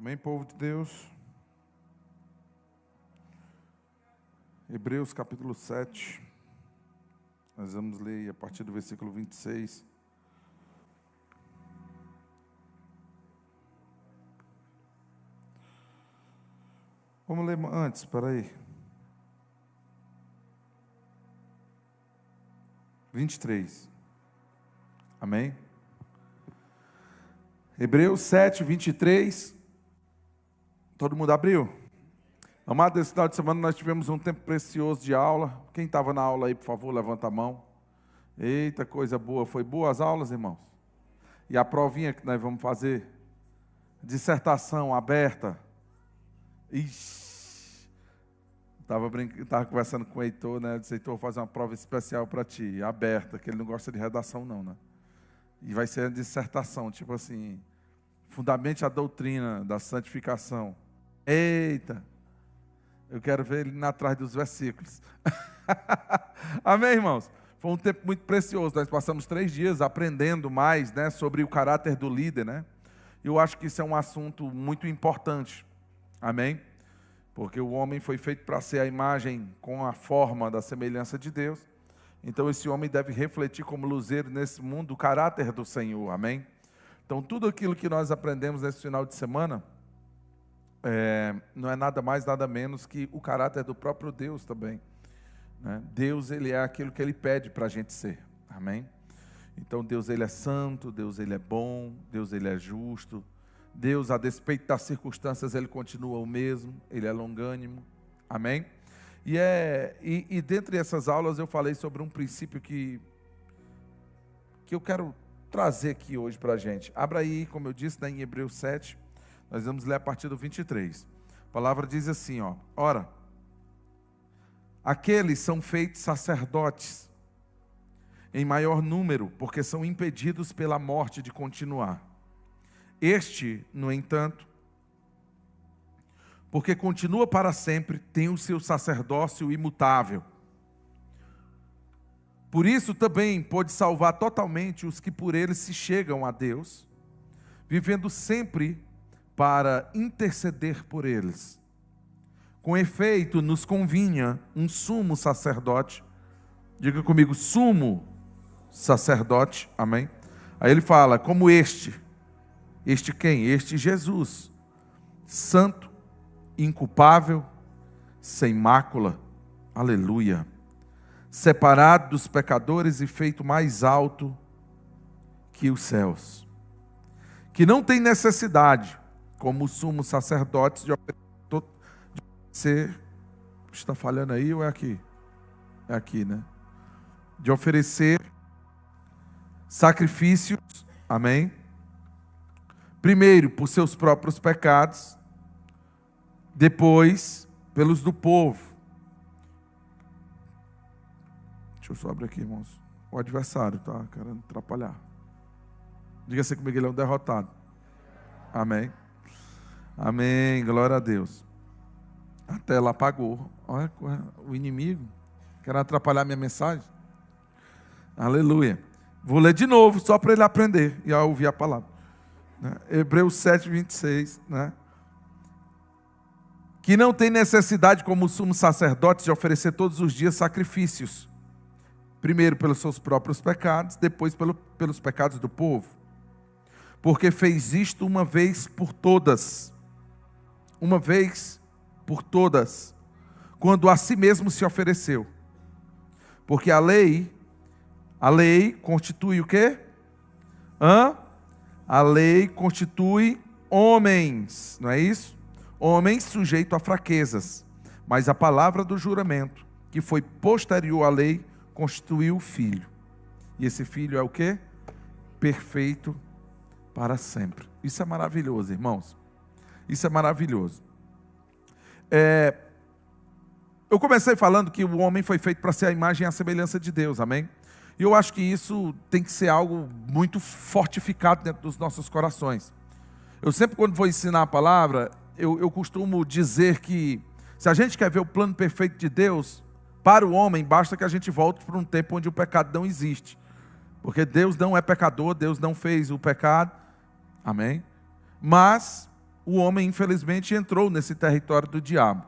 Amém, povo de Deus? Hebreus capítulo 7. Nós vamos ler a partir do versículo 26. Vamos ler antes, espera aí. 23. Amém? Hebreus 7, 23. Todo mundo abriu? Amado, esse final de semana nós tivemos um tempo precioso de aula. Quem estava na aula aí, por favor, levanta a mão. Eita, coisa boa. Foi boa as aulas, irmãos? E a provinha que nós vamos fazer? Dissertação aberta. Ixi. Estava conversando com o Heitor, né? Eu disse, Heitor, vou fazer uma prova especial para ti, aberta, que ele não gosta de redação não, né? E vai ser a dissertação, tipo assim, fundamente a doutrina da santificação. Eita! Eu quero ver ele atrás dos versículos. Amém, irmãos? Foi um tempo muito precioso. Nós passamos 3 dias aprendendo mais, né, sobre o caráter do líder, né? Eu acho que isso é um assunto muito importante. Amém? Porque o homem foi feito para ser a imagem com a forma da semelhança de Deus. Então esse homem deve refletir como luzeiro nesse mundo o caráter do Senhor. Amém? Então tudo aquilo que nós aprendemos nesse final de semana não é nada mais, nada menos que o caráter do próprio Deus também, né? Deus, ele é aquilo que ele pede para a gente ser. Amém? Então Deus, ele é santo, Deus, ele é bom, Deus, ele é justo. Deus, a despeito das circunstâncias, ele continua o mesmo, ele é longânimo. Amém? E dentre essas aulas eu falei sobre um princípio que eu quero trazer aqui hoje para a gente. Abra aí, como eu disse, em Hebreus 7, nós vamos ler a partir do 23. A palavra diz assim, ó: ora, aqueles são feitos sacerdotes em maior número, porque são impedidos pela morte de continuar. Este, no entanto, porque continua para sempre, tem o seu sacerdócio imutável. Por isso também pode salvar totalmente os que por ele se chegam a Deus, vivendo sempre para interceder por eles. Com efeito, nos convinha um sumo sacerdote. Diga comigo, sumo sacerdote. Amém? Aí ele fala, como este quem? Este Jesus, santo, inculpável, sem mácula, aleluia, separado dos pecadores e feito mais alto que os céus, que não tem necessidade, como sumo sacerdote, de oferecer, está falhando aí ou é aqui? É aqui, né? De oferecer sacrifícios, amém? Primeiro, por seus próprios pecados, depois, pelos do povo. Deixa eu só abrir aqui, irmãos. O adversário está querendo atrapalhar. Diga-se comigo, ele é um derrotado. Amém. Amém, glória a Deus. A tela apagou. Olha o inimigo quer atrapalhar minha mensagem. Aleluia. Vou ler de novo, só para ele aprender e ouvir a palavra. Hebreus 7, 26, né? Que não tem necessidade, como sumo sacerdote, de oferecer todos os dias sacrifícios. Primeiro pelos seus próprios pecados, depois pelos pecados do povo. Porque fez isto uma vez por todas. Uma vez por todas. Quando a si mesmo se ofereceu. Porque a lei constitui o quê? A lei constitui homens, não é isso? Homens sujeitos a fraquezas. Mas a palavra do juramento, que foi posterior à lei, constituiu o Filho. E esse Filho é o quê? Perfeito para sempre. Isso é maravilhoso, irmãos. Isso é maravilhoso. Eu comecei falando que o homem foi feito para ser a imagem e a semelhança de Deus, amém? E eu acho que isso tem que ser algo muito fortificado dentro dos nossos corações. Eu sempre, quando vou ensinar a palavra, eu costumo dizer que se a gente quer ver o plano perfeito de Deus, para o homem, basta que a gente volte para um tempo onde o pecado não existe. Porque Deus não é pecador, Deus não fez o pecado, amém? Mas o homem, infelizmente, entrou nesse território do diabo.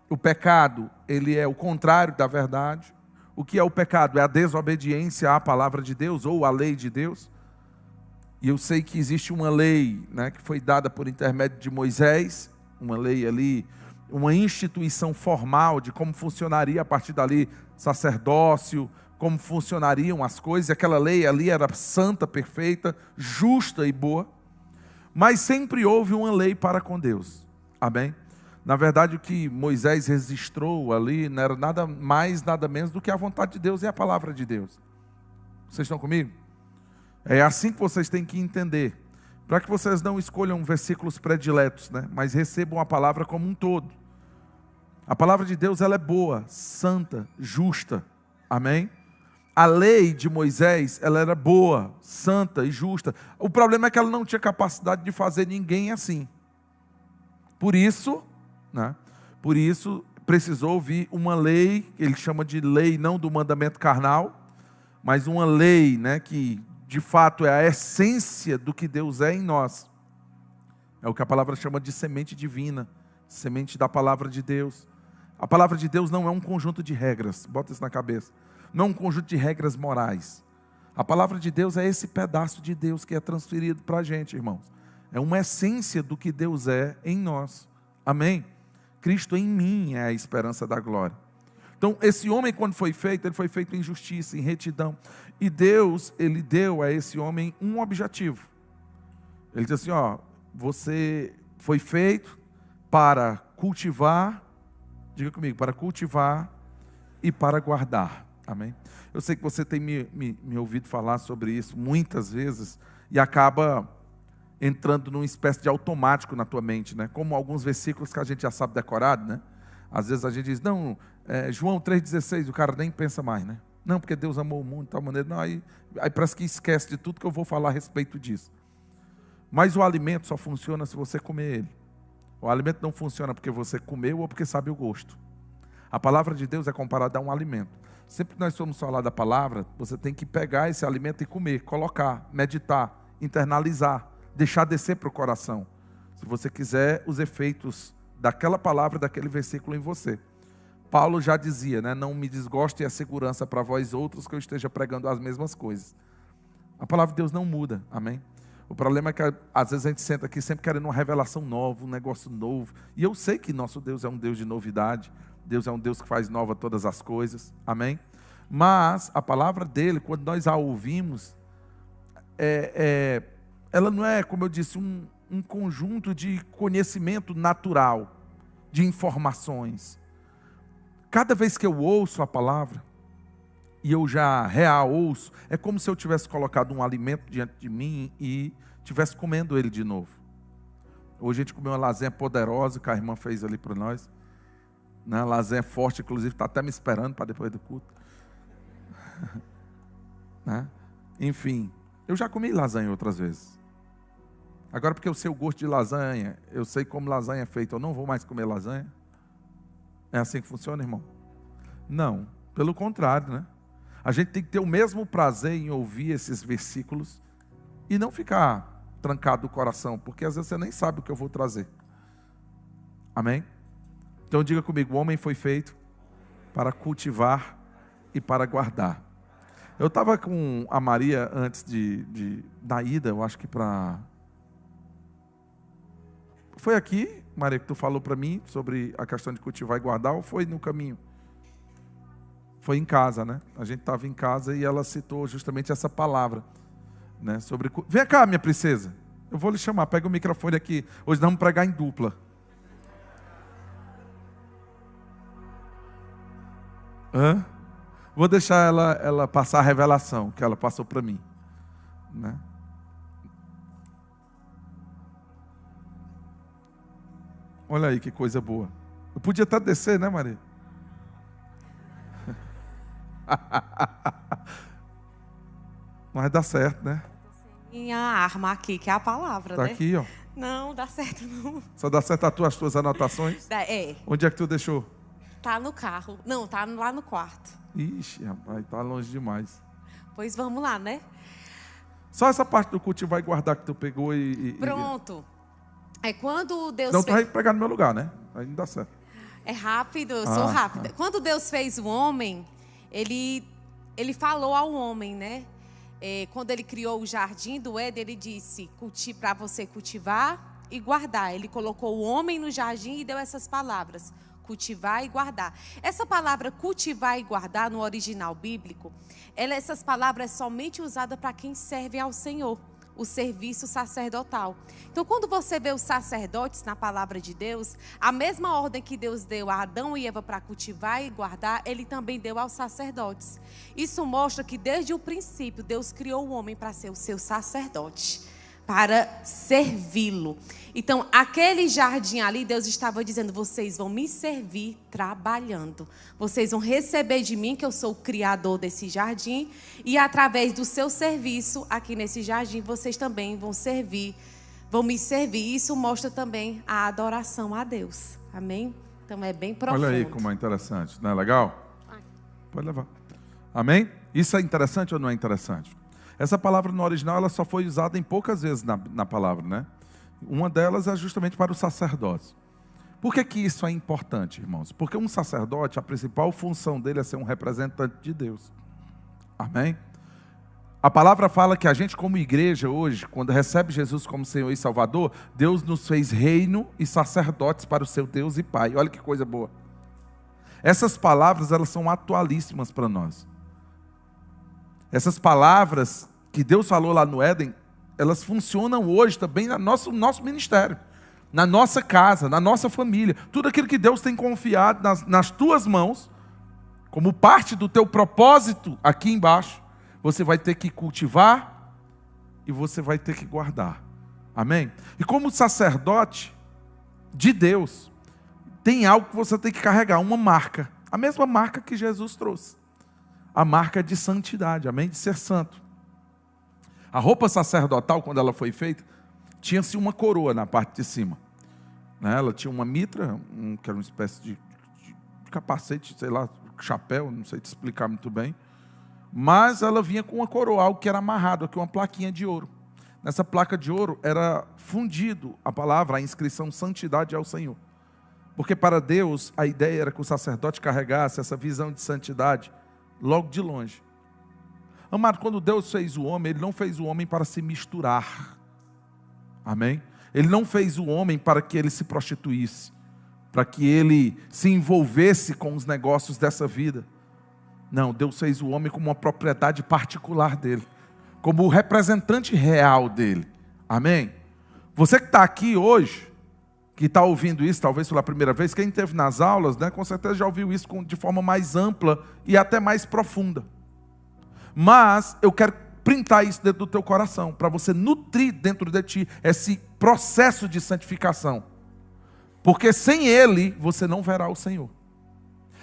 O pecado, ele é o contrário da verdade. O que é o pecado? É a desobediência à palavra de Deus ou à lei de Deus. E eu sei que existe uma lei, né, que foi dada por intermédio de Moisés, uma lei ali, uma instituição formal de como funcionaria a partir dali sacerdócio, como funcionariam as coisas. Aquela lei ali era santa, perfeita, justa e boa. Mas sempre houve uma lei para com Deus. Amém? Na verdade, o que Moisés registrou ali não era nada mais, nada menos do que a vontade de Deus e a palavra de Deus. Vocês estão comigo? É assim que vocês têm que entender. Para que vocês não escolham versículos prediletos, né? Mas recebam a palavra como um todo. A palavra de Deus, ela é boa, santa, justa. Amém? A lei de Moisés, ela era boa, santa e justa. O problema é que ela não tinha capacidade de fazer ninguém assim. Por isso, né? Por isso precisou vir uma lei, ele chama de lei não do mandamento carnal, mas uma lei, né, que de fato é a essência do que Deus é em nós. É o que a palavra chama de semente divina, semente da palavra de Deus. A palavra de Deus não é um conjunto de regras, bota isso na cabeça. Não é um conjunto de regras morais. A palavra de Deus é esse pedaço de Deus que é transferido para a gente, irmãos. É uma essência do que Deus é em nós. Amém? Cristo em mim é a esperança da glória. Então, esse homem, quando foi feito, ele foi feito em justiça, em retidão. E Deus, ele deu a esse homem um objetivo. Ele disse assim, ó, você foi feito para cultivar, diga comigo, para cultivar e para guardar. Amém? Eu sei que você tem me ouvido falar sobre isso muitas vezes e acaba entrando numa espécie de automático na tua mente, né? Como alguns versículos que a gente já sabe decorado, né? Às vezes a gente diz, não, João 3,16, o cara nem pensa mais, né? Não, porque Deus amou o mundo de tal maneira. Não, aí parece que esquece de tudo que eu vou falar a respeito disso. Mas o alimento só funciona se você comer ele. O alimento não funciona porque você comeu ou porque sabe o gosto. A palavra de Deus é comparada a um alimento. Sempre que nós formos falar da palavra, você tem que pegar esse alimento e comer, colocar, meditar, internalizar, deixar descer para o coração. Se você quiser os efeitos daquela palavra, daquele versículo em você. Paulo já dizia, né? Não me desgoste a segurança para vós outros que eu esteja pregando as mesmas coisas. A palavra de Deus não muda, amém? O problema é que às vezes a gente senta aqui sempre querendo uma revelação nova, um negócio novo. E eu sei que nosso Deus é um Deus de novidade. Deus é um Deus que faz nova todas as coisas, amém? Mas a palavra dele, quando nós a ouvimos, ela não é, como eu disse, um conjunto de conhecimento natural, de informações. Cada vez que eu ouço a palavra, e eu já real ouço, é como se eu tivesse colocado um alimento diante de mim e estivesse comendo ele de novo. Hoje a gente comeu uma lasanha poderosa que a irmã fez ali para nós. Né? Lasanha forte, inclusive, está até me esperando para depois do culto. Né? Enfim, eu já comi lasanha outras vezes. Agora, porque eu sei o gosto de lasanha, eu sei como lasanha é feita, eu não vou mais comer lasanha. É assim que funciona, irmão? Não, pelo contrário, né? A gente tem que ter o mesmo prazer em ouvir esses versículos e não ficar trancado do coração, porque às vezes você nem sabe o que eu vou trazer. Amém? Então diga comigo, o homem foi feito para cultivar e para guardar. Eu estava com a Maria antes da ida, eu acho que para... Foi aqui, Maria, que tu falou para mim sobre a questão de cultivar e guardar, ou foi no caminho? Foi em casa, né? A gente estava em casa e ela citou justamente essa palavra, né? Sobre... Vem cá, minha princesa. Eu vou lhe chamar, pega o microfone aqui. Hoje nós vamos pregar em dupla. Hã? Vou deixar ela passar a revelação que ela passou para mim, né? Olha aí que coisa boa. Eu podia até descer, né, Maria? Mas dá certo, né? Minha arma aqui, que é a palavra, tá, né? Tá aqui, ó. Não, dá certo não. Só dá certo as tuas anotações? É. Onde é que tu deixou? Tá no carro. Não, tá lá no quarto. Ixi, rapaz, tá longe demais. Pois vamos lá, né? Só essa parte do cultivar e guardar que tu pegou Pronto. É quando Deus Não, tu vai pegar no meu lugar, né? Aí não dá certo. É rápido, eu sou rápida. Quando Deus fez o homem, ele falou ao homem, né? Quando ele criou o jardim do Éden, ele disse para você cultivar e guardar. Ele colocou o homem no jardim e deu essas palavras: cultivar e guardar. Essa palavra cultivar e guardar no original bíblico, essas palavras somente usadas para quem serve ao Senhor, o serviço sacerdotal. Então, quando você vê os sacerdotes na palavra de Deus, a mesma ordem que Deus deu a Adão e Eva para cultivar e guardar, Ele também deu aos sacerdotes. Isso mostra que desde o princípio Deus criou o homem para ser o seu sacerdote, para servi-lo. Então, aquele jardim ali, Deus estava dizendo: vocês vão me servir trabalhando. Vocês vão receber de mim, que eu sou o criador desse jardim. E através do seu serviço aqui nesse jardim, vocês também vão me servir. Isso mostra também a adoração a Deus. Amém? Então, é bem profundo. Olha aí como é interessante. Não é legal? Pode levar. Amém? Isso é interessante ou não é interessante? Essa palavra no original ela só foi usada em poucas vezes na palavra, né? Uma delas é justamente para o sacerdócio. Por que isso é importante, irmãos? Porque um sacerdote, a principal função dele é ser um representante de Deus. Amém? A palavra fala que a gente, como igreja hoje, quando recebe Jesus como Senhor e Salvador, Deus nos fez reino e sacerdotes para o seu Deus e Pai. Olha que coisa boa. Essas palavras, elas são atualíssimas para nós. Essas palavras que Deus falou lá no Éden, elas funcionam hoje também no nosso ministério, na nossa casa, na nossa família. Tudo aquilo que Deus tem confiado nas tuas mãos, como parte do teu propósito aqui embaixo, você vai ter que cultivar e você vai ter que guardar. Amém? E como sacerdote de Deus, tem algo que você tem que carregar, uma marca. A mesma marca que Jesus trouxe. A marca de santidade, amém? De ser santo. A roupa sacerdotal, quando ela foi feita, tinha-se uma coroa na parte de cima. Ela tinha uma mitra, que era uma espécie de capacete, sei lá, chapéu, não sei te explicar muito bem. Mas ela vinha com uma coroa, algo que era amarrado, aqui uma plaquinha de ouro. Nessa placa de ouro era fundido a palavra, a inscrição santidade ao Senhor. Porque para Deus, a ideia era que o sacerdote carregasse essa visão de santidade logo de longe. Amado, quando Deus fez o homem, Ele não fez o homem para se misturar. Amém? Ele não fez o homem para que ele se prostituísse, para que ele se envolvesse com os negócios dessa vida. Não, Deus fez o homem como uma propriedade particular dele, como o representante real dele. Amém? Você que está aqui hoje, que está ouvindo isso, talvez pela primeira vez, quem esteve nas aulas, né, com certeza já ouviu isso de forma mais ampla e até mais profunda. Mas eu quero printar isso dentro do teu coração, para você nutrir dentro de ti esse processo de santificação. Porque sem ele, você não verá o Senhor.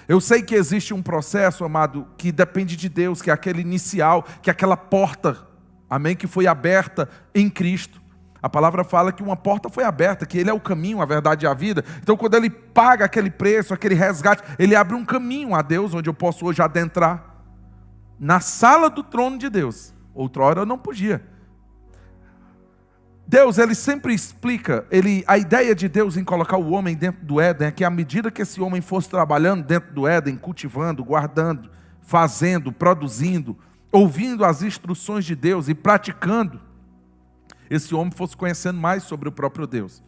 Eu sei que existe um processo, amado, que depende de Deus, que é aquele inicial, que é aquela porta, amém, que foi aberta em Cristo. A palavra fala que uma porta foi aberta, que Ele é o caminho, a verdade e a vida. Então, quando Ele paga aquele preço, aquele resgate, Ele abre um caminho a Deus, onde eu posso hoje adentrar na sala do trono de Deus. Outrora eu não podia. Deus, Ele sempre explica, a ideia de Deus em colocar o homem dentro do Éden é que à medida que esse homem fosse trabalhando dentro do Éden, cultivando, guardando, fazendo, produzindo, ouvindo as instruções de Deus e praticando, esse homem fosse conhecendo mais sobre o próprio Deus.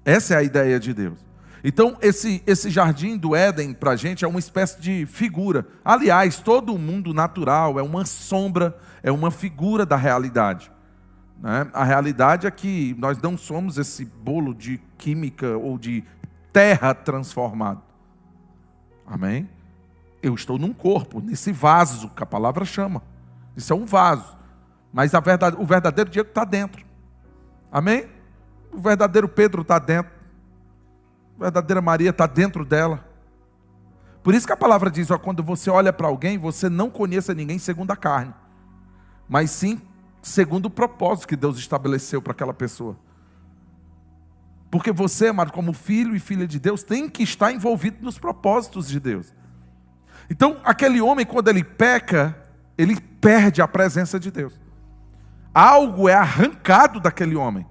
Essa é a ideia de Deus. Então, esse jardim do Éden para a gente é uma espécie de figura. Aliás, todo o mundo natural é uma sombra, é uma figura da realidade. Né? A realidade é que nós não somos esse bolo de química ou de terra transformado. Amém? Eu estou num corpo, nesse vaso que a palavra chama. Isso é um vaso. Mas o verdadeiro Diego está dentro. Amém? O verdadeiro Pedro está dentro. A verdadeira Maria está dentro dela. Por isso que a palavra diz, quando você olha para alguém, você não conheça ninguém segundo a carne, mas sim segundo o propósito que Deus estabeleceu para aquela pessoa. Porque você, amado, como filho e filha de Deus, tem que estar envolvido nos propósitos de Deus. Então, aquele homem, quando ele peca, ele perde a presença de Deus. Algo é arrancado daquele homem.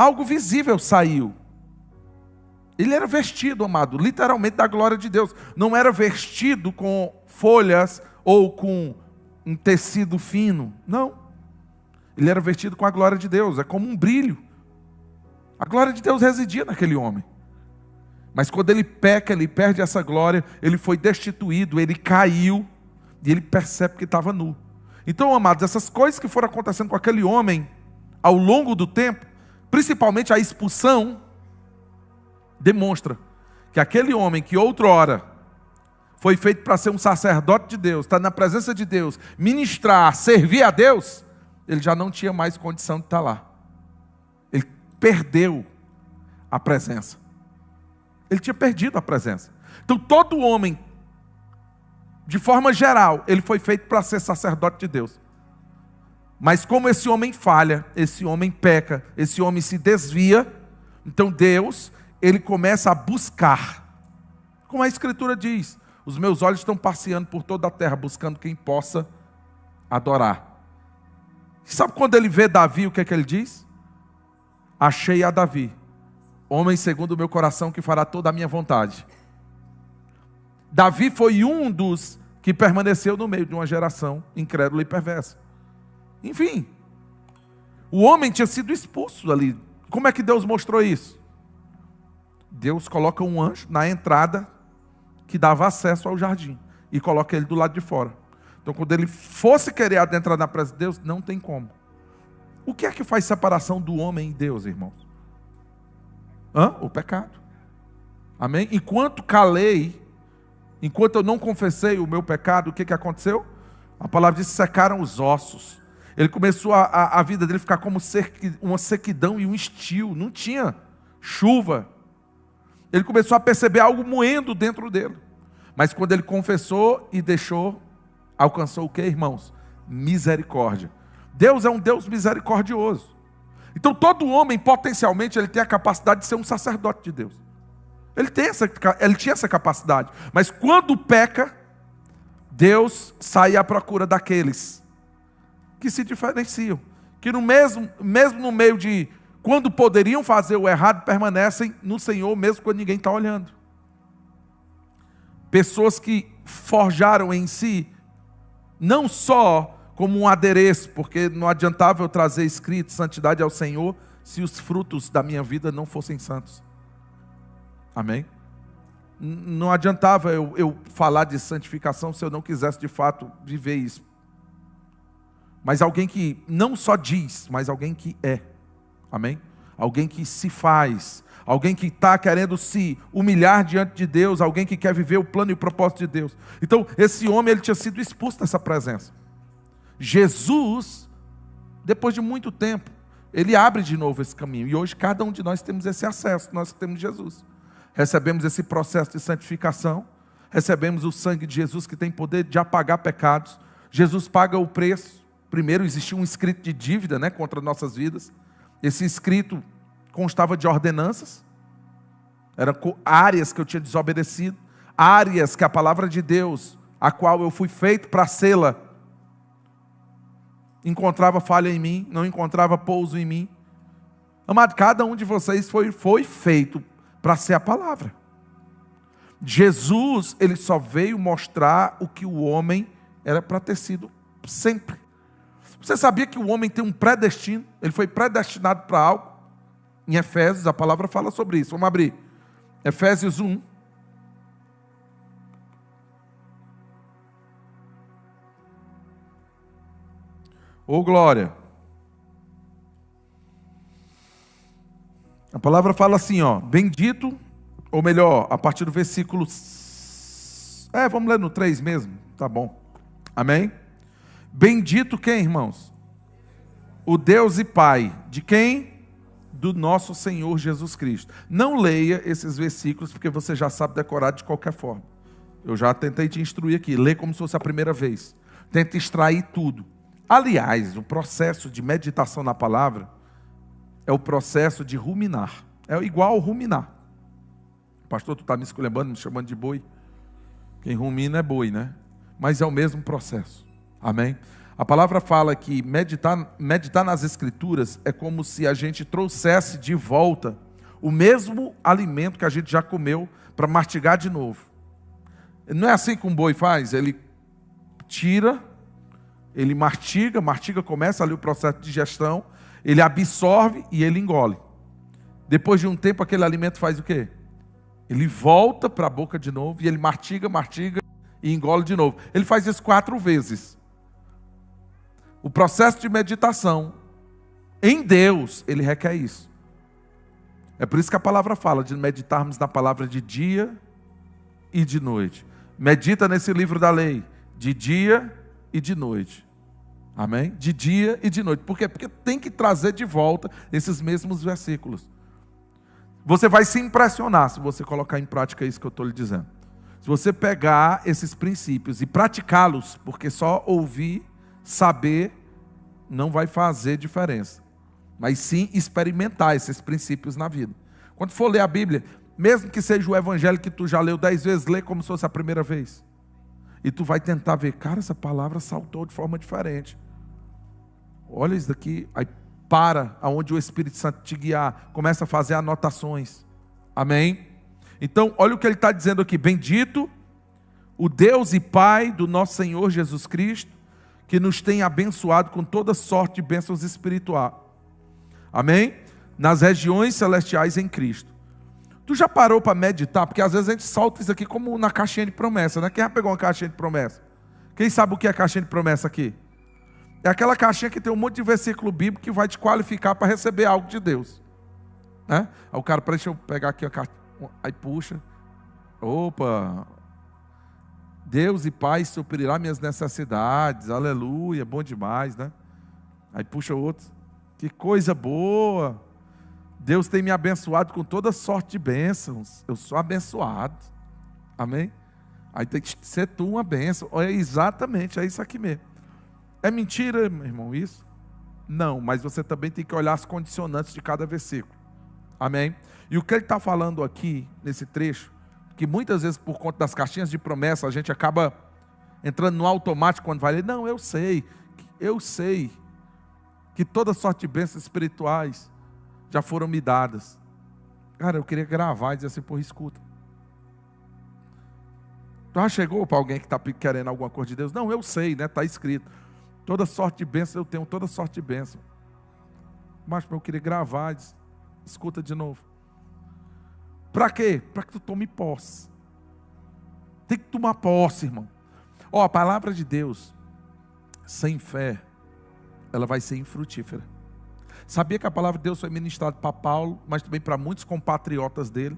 algo visível saiu. Ele era vestido, amado, literalmente da glória de Deus. Não era vestido com folhas ou com um tecido fino. Não. Ele era vestido com a glória de Deus. É como um brilho. A glória de Deus residia naquele homem. Mas quando ele peca, ele perde essa glória, ele foi destituído, ele caiu, e ele percebe que estava nu. Então, amados, essas coisas que foram acontecendo com aquele homem, ao longo do tempo, principalmente a expulsão, demonstra que aquele homem que outrora foi feito para ser um sacerdote de Deus, estar na presença de Deus, ministrar, servir a Deus, ele já não tinha mais condição de estar lá. Ele perdeu a presença. Ele tinha perdido a presença. Então todo homem, de forma geral, ele foi feito para ser sacerdote de Deus. Mas como esse homem falha, esse homem peca, esse homem se desvia, então Deus, ele começa a buscar. Como a Escritura diz, os meus olhos estão passeando por toda a terra, buscando quem possa adorar. Sabe quando ele vê Davi, o que é que ele diz? Achei a Davi, homem segundo o meu coração, que fará toda a minha vontade. Davi foi um dos que permaneceu no meio de uma geração incrédula e perversa. Enfim, o homem tinha sido expulso ali. Como é que Deus mostrou isso? Deus coloca um anjo na entrada que dava acesso ao jardim e coloca ele do lado de fora. Então, quando ele fosse querer adentrar na presença de Deus, não tem como. O que é que faz separação do homem e Deus, irmãos? O pecado. Amém? Enquanto calei, enquanto eu não confessei o meu pecado, o que aconteceu? A palavra diz: secaram os ossos. Ele começou a vida dele ficar como uma sequidão e um estio. Não tinha chuva. Ele começou a perceber algo moendo dentro dele. Mas quando ele confessou e deixou, alcançou o que, irmãos? Misericórdia. Deus é um Deus misericordioso. Então todo homem, potencialmente, ele tem a capacidade de ser um sacerdote de Deus. Ele tinha essa capacidade. Mas quando peca, Deus sai à procura daqueles que se diferenciam. Que mesmo no meio de, quando poderiam fazer o errado, permanecem no Senhor, mesmo quando ninguém está olhando. Pessoas que forjaram em si, não só como um adereço, porque não adiantava eu trazer escrito santidade ao Senhor, se os frutos da minha vida não fossem santos. Amém? Não adiantava eu falar de santificação se eu não quisesse de fato viver isso. Mas alguém que não só diz, mas alguém que é. Amém? Alguém que se faz. Alguém que está querendo se humilhar diante de Deus. Alguém que quer viver o plano e o propósito de Deus. Então, esse homem, ele tinha sido expulso dessa presença. Jesus, depois de muito tempo, ele abre de novo esse caminho. E hoje cada um de nós temos esse acesso. Nós temos Jesus. Recebemos esse processo de santificação. Recebemos o sangue de Jesus, que tem poder de apagar pecados. Jesus paga o preço. Primeiro existia um escrito de dívida, né, contra nossas vidas. Esse escrito constava de ordenanças. Eram áreas que eu tinha desobedecido. Áreas que a palavra de Deus, a qual eu fui feito para sê-la, encontrava falha em mim, não encontrava pouso em mim. Amado, cada um de vocês foi feito para ser a palavra. Jesus, ele só veio mostrar o que o homem era para ter sido sempre. Você sabia que o homem tem um predestino? Ele foi predestinado para algo. Em Efésios, a palavra fala sobre isso. Vamos abrir. Efésios 1. Ô glória. A palavra fala assim, bendito, ou melhor, a partir do versículo... vamos ler no 3 mesmo, tá bom. Amém? Bendito quem, irmãos? O Deus e Pai. De quem? Do nosso Senhor Jesus Cristo. Não leia esses versículos, porque você já sabe decorar de qualquer forma. Eu já tentei te instruir aqui. Lê como se fosse a primeira vez. Tenta extrair tudo. Aliás, o processo de meditação na palavra é o processo de ruminar. É igual ao ruminar. Pastor, tu está me esculhambando, me chamando de boi. Quem rumina é boi, né? Mas é o mesmo processo. Amém? A palavra fala que meditar nas Escrituras é como se a gente trouxesse de volta o mesmo alimento que a gente já comeu para mastigar de novo. Não é assim que um boi faz? Ele tira, ele mastiga, começa ali o processo de digestão, ele absorve e ele engole. Depois de um tempo, aquele alimento faz o quê? Ele volta para a boca de novo e ele mastiga e engole de novo. Ele faz isso 4 vezes. O processo de meditação em Deus, ele requer isso. É por isso que a palavra fala de meditarmos na palavra de dia e de noite. Medita nesse livro da lei, de dia e de noite. Amém? De dia e de noite. Por quê? Porque tem que trazer de volta esses mesmos versículos. Você vai se impressionar se você colocar em prática isso que eu estou lhe dizendo. Se você pegar esses princípios e praticá-los, porque só ouvir, saber, não vai fazer diferença. Mas sim experimentar esses princípios na vida. Quando for ler a Bíblia, mesmo que seja o evangelho que tu já leu 10 vezes, lê como se fosse a primeira vez. E tu vai tentar ver, cara, essa palavra saltou de forma diferente. Olha isso daqui, aí para aonde o Espírito Santo te guiar, começa a fazer anotações. Amém? Então, olha o que ele está dizendo aqui. Bendito o Deus e Pai do nosso Senhor Jesus Cristo, que nos tem abençoado com toda sorte de bênçãos espirituais. Amém? Nas regiões celestiais em Cristo. Tu já parou para meditar? Porque às vezes a gente solta isso aqui como na caixinha de promessa, né? Quem já pegou uma caixinha de promessa? Quem sabe o que é caixinha de promessa aqui? É aquela caixinha que tem um monte de versículo bíblico que vai te qualificar para receber algo de Deus. Né? Aí o cara, deixa eu pegar aqui a carta. Aí puxa. Opa! Deus e Pai suprirá minhas necessidades. Aleluia, bom demais, né? Aí puxa outro. Que coisa boa! Deus tem me abençoado com toda sorte de bênçãos. Eu sou abençoado. Amém? Aí tem que ser tu uma bênção. É exatamente, é isso aqui mesmo. É mentira, meu irmão, isso? Não, mas você também tem que olhar as condicionantes de cada versículo. Amém? E o que ele está falando aqui, nesse trecho, que muitas vezes por conta das caixinhas de promessa, a gente acaba entrando no automático quando vai ler. Não, eu sei que toda sorte de bênçãos espirituais já foram me dadas. Cara, eu queria gravar e dizer assim, porra, escuta. Tu já chegou para alguém que está querendo alguma coisa de Deus? Não, eu sei, né? Está escrito. Toda sorte de bênção eu tenho, toda sorte de bênção. Mas eu queria gravar, escuta de novo. Para quê? Para que tu tome posse. Tem que tomar posse, irmão. Ó, a palavra de Deus, sem fé, ela vai ser infrutífera. Sabia que a palavra de Deus foi ministrada para Paulo, mas também para muitos compatriotas dele?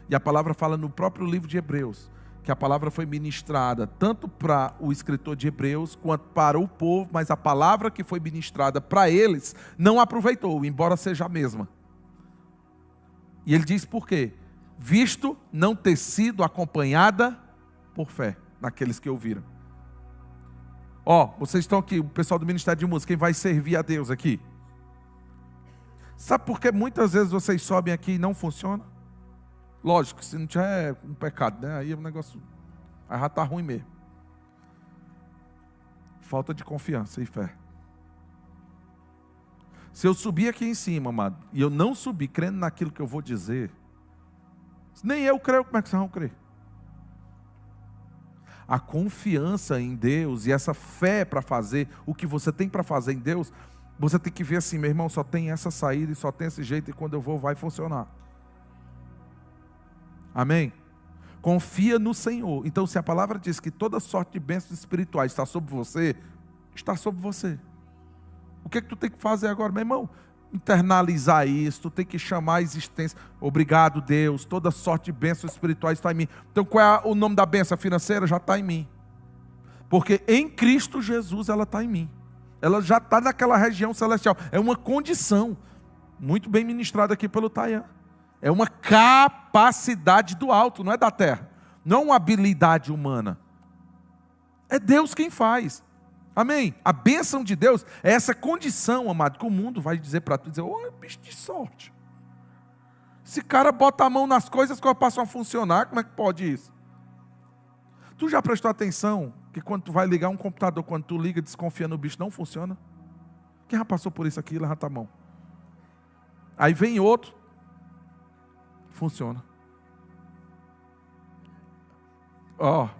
E a palavra fala no próprio livro de Hebreus, que a palavra foi ministrada tanto para o escritor de Hebreus, quanto para o povo, mas a palavra que foi ministrada para eles, não aproveitou, embora seja a mesma. E ele diz por quê? Visto não ter sido acompanhada por fé, naqueles que ouviram. Ó, vocês estão aqui, o pessoal do Ministério de Música, quem vai servir a Deus aqui? Sabe por que muitas vezes vocês sobem aqui e não funciona? Lógico, se não tiver um pecado, né? Aí o negócio aí já está ruim mesmo. Falta de confiança e fé. Se eu subir aqui em cima, amado, e eu não subir crendo naquilo que eu vou dizer, nem eu creio, como é que vocês vão crer? A confiança em Deus e essa fé para fazer o que você tem para fazer em Deus, você tem que ver assim, meu irmão, só tem essa saída e só tem esse jeito, e quando eu vou vai funcionar. Amém? Confia no Senhor. Então, se a palavra diz que toda sorte de bênçãos espirituais está sobre você, está sobre você. O que é que tu tem que fazer agora, meu irmão? Internalizar isso, tu tem que chamar a existência. Obrigado, Deus, toda sorte de bênçãos espirituais está em mim. Então, qual é o nome da bênção financeira? Já está em mim. Porque em Cristo Jesus ela está em mim. Ela já está naquela região celestial. É uma condição, muito bem ministrada aqui pelo Tayan. É uma capacidade do alto, não é da terra. Não é uma habilidade humana. É Deus quem faz. Amém? A bênção de Deus é essa condição, amado, que o mundo vai dizer para tu, dizer, ô, bicho de sorte. Esse cara bota a mão nas coisas que passam a funcionar, como é que pode isso? Tu já prestou atenção que quando tu vai ligar um computador, quando tu liga, desconfia no bicho, não funciona? Quem já passou por isso aqui, levanta a mão. Aí vem outro, funciona.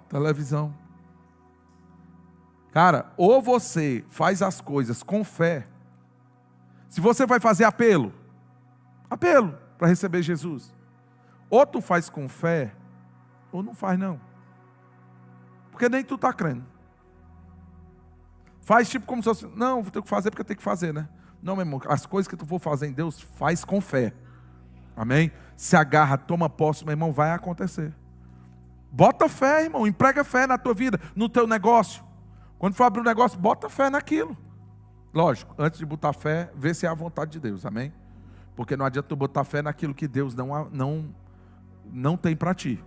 Televisão. Cara, ou você faz as coisas com fé. Se você vai fazer apelo para receber Jesus, ou tu faz com fé, ou não faz não. Porque nem tu está crendo. Faz tipo como se fosse, não, vou ter que fazer porque eu tenho que fazer, né? Não, meu irmão, as coisas que tu for fazer em Deus, faz com fé. Amém? Se agarra, toma posse, meu irmão, vai acontecer. Bota fé, irmão, emprega fé na tua vida, no teu negócio. Quando for abrir um negócio, bota fé naquilo. Lógico, antes de botar fé, vê se é a vontade de Deus, amém? Porque não adianta tu botar fé naquilo que Deus não tem para ti.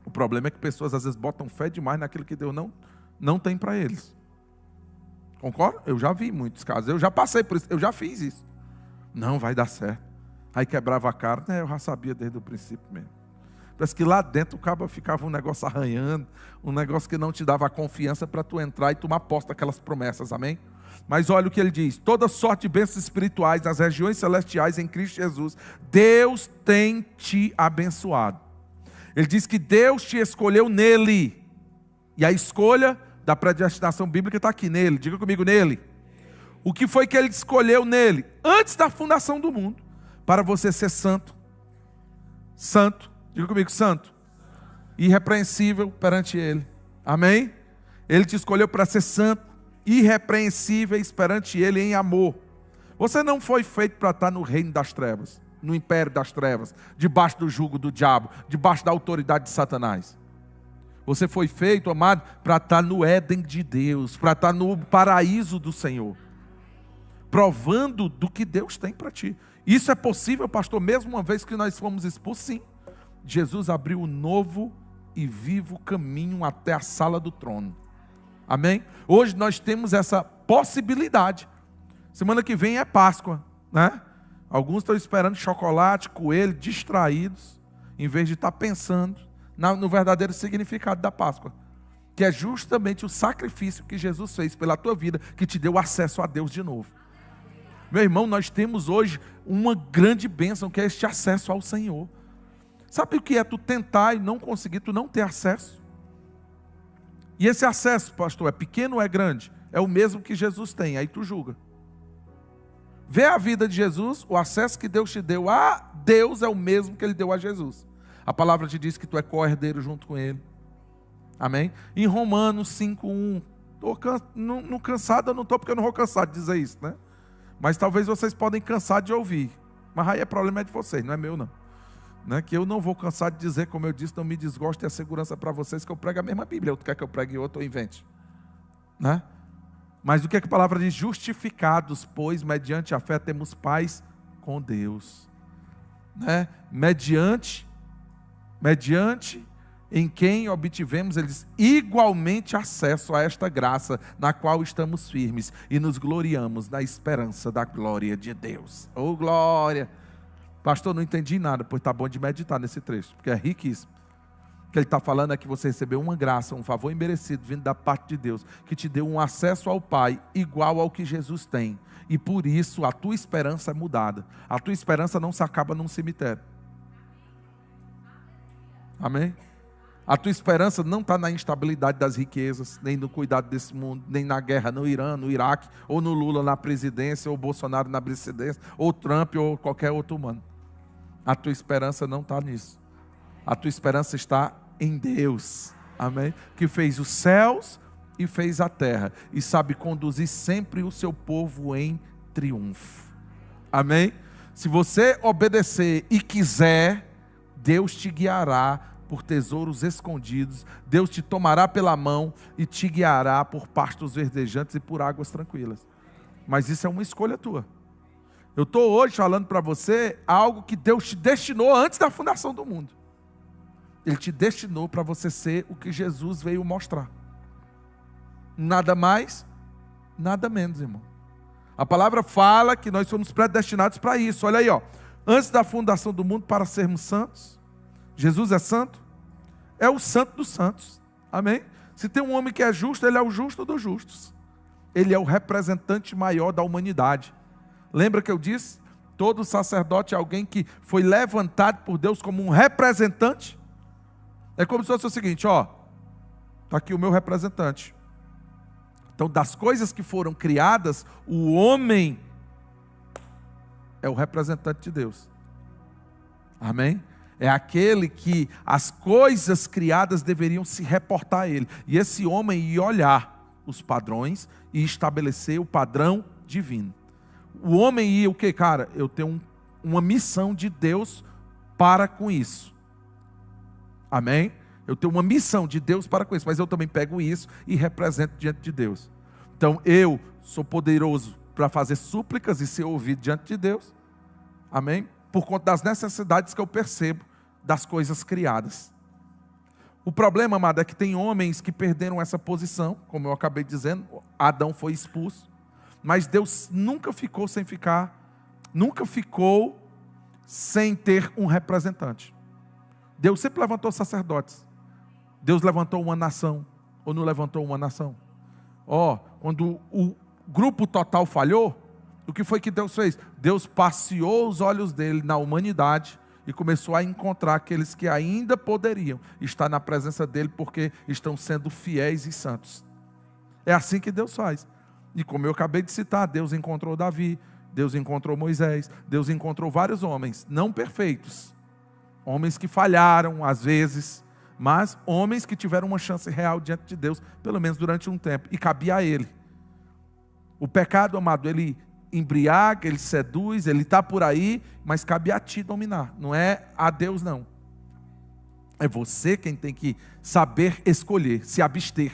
O problema é que pessoas às vezes botam fé demais naquilo que Deus não tem para eles. Concorda? Eu já vi muitos casos, eu já passei por isso, eu já fiz isso. Não vai dar certo. Aí quebrava a cara, né? Eu já sabia desde o princípio mesmo. Parece que lá dentro o cabo ficava um negócio arranhando, um negócio que não te dava confiança para tu entrar e tomar posse daquelas promessas, amém? Mas olha o que ele diz: toda sorte de bênçãos espirituais nas regiões celestiais em Cristo Jesus, Deus tem te abençoado. Ele diz que Deus te escolheu nele, e a escolha da predestinação bíblica está aqui nele. Diga comigo, nele. O que foi que ele escolheu nele? Antes da fundação do mundo, para você ser santo. Santo, diga comigo, santo. Irrepreensível perante ele. Amém? Ele te escolheu para ser santo, irrepreensíveis perante ele em amor. Você não foi feito para estar no reino das trevas, no império das trevas, debaixo do jugo do diabo, debaixo da autoridade de Satanás. Você foi feito, amado, para estar no Éden de Deus, para estar no paraíso do Senhor, provando do que Deus tem para ti. Isso é possível, pastor, mesmo uma vez que nós fomos expulsos? Sim. Jesus abriu um novo e vivo caminho até a sala do trono. Amém? Hoje nós temos essa possibilidade. Semana que vem é Páscoa, né? Alguns estão esperando chocolate, coelho, distraídos, em vez de estar pensando no verdadeiro significado da Páscoa, que é justamente o sacrifício que Jesus fez pela tua vida, que te deu acesso a Deus de novo. Meu irmão, nós temos hoje uma grande bênção, que é este acesso ao Senhor. Sabe o que é tu tentar e não conseguir, tu não ter acesso? E esse acesso, pastor, é pequeno ou é grande? É o mesmo que Jesus tem, aí tu julga. Vê a vida de Jesus, o acesso que Deus te deu a Deus é o mesmo que Ele deu a Jesus. A palavra te diz que tu é co-herdeiro junto com Ele. Amém? Em Romanos 5:1, no cansado eu não estou, porque eu não vou cansar de dizer isso, né? Mas talvez vocês podem cansar de ouvir. Mas aí é problema de vocês, não é meu não. Né? Que eu não vou cansar de dizer, como eu disse, não me desgosto, e a segurança para vocês que eu prego a mesma Bíblia. Outro quer que eu pregue outro ou invente. Né? Mas o que a palavra diz? Justificados, pois, mediante a fé temos paz com Deus. Né? Mediante em quem obtivemos, ele diz, igualmente acesso a esta graça, na qual estamos firmes e nos gloriamos na esperança da glória de Deus. Oh, glória! Pastor, não entendi nada, pois está bom de meditar nesse trecho, porque é riquíssimo. O que ele está falando é que você recebeu uma graça, um favor imerecido vindo da parte de Deus, que te deu um acesso ao Pai igual ao que Jesus tem. E por isso a tua esperança é mudada. A tua esperança não se acaba num cemitério. Amém? A tua esperança não está na instabilidade das riquezas, nem no cuidado desse mundo, nem na guerra no Irã, no Iraque, ou no Lula na presidência, ou Bolsonaro na presidência, ou Trump, ou qualquer outro humano. A tua esperança não está nisso. A tua esperança está em Deus. Amém? Que fez os céus e fez a terra. E sabe conduzir sempre o seu povo em triunfo. Amém? Se você obedecer e quiser, Deus te guiará por tesouros escondidos. Deus te tomará pela mão e te guiará por pastos verdejantes e por águas tranquilas. Mas isso é uma escolha tua. Eu estou hoje falando para você algo que Deus te destinou antes da fundação do mundo. Ele te destinou para você ser o que Jesus veio mostrar. Nada mais, nada menos, irmão. A palavra fala que nós somos predestinados para isso. Olha aí, ó. Antes da fundação do mundo, para sermos santos. Jesus é santo? É o santo dos santos. Amém? Se tem um homem que é justo, ele é o justo dos justos. Ele é o representante maior da humanidade. Lembra que eu disse? Todo sacerdote é alguém que foi levantado por Deus como um representante. É como se fosse o seguinte, ó, está aqui o meu representante. Então, das coisas que foram criadas, o homem é o representante de Deus. Amém? É aquele que as coisas criadas deveriam se reportar a ele. E esse homem ia olhar os padrões e estabelecer o padrão divino. O homem ia o quê? Cara, eu tenho uma missão de Deus para com isso. Amém? Eu tenho uma missão de Deus para com isso, mas eu também pego isso e represento diante de Deus. Então eu sou poderoso para fazer súplicas e ser ouvido diante de Deus. Amém? Por conta das necessidades que eu percebo das coisas criadas. O problema, amado, é que tem homens que perderam essa posição, como eu acabei dizendo, Adão foi expulso, mas Deus nunca ficou sem ter um representante. Deus sempre levantou sacerdotes. Deus levantou uma nação, ou não levantou uma nação? Quando o grupo total falhou, o que foi que Deus fez? Deus passeou os olhos dele na humanidade e começou a encontrar aqueles que ainda poderiam estar na presença dele porque estão sendo fiéis e santos. É assim que Deus faz. E como eu acabei de citar, Deus encontrou Davi, Deus encontrou Moisés, Deus encontrou vários homens, não perfeitos, homens que falharam às vezes, mas homens que tiveram uma chance real diante de Deus, pelo menos durante um tempo, e cabia a ele. O pecado, amado, ele embriaga, ele seduz, ele está por aí, mas cabe a ti dominar, não é a Deus não. É você quem tem que saber escolher, se abster.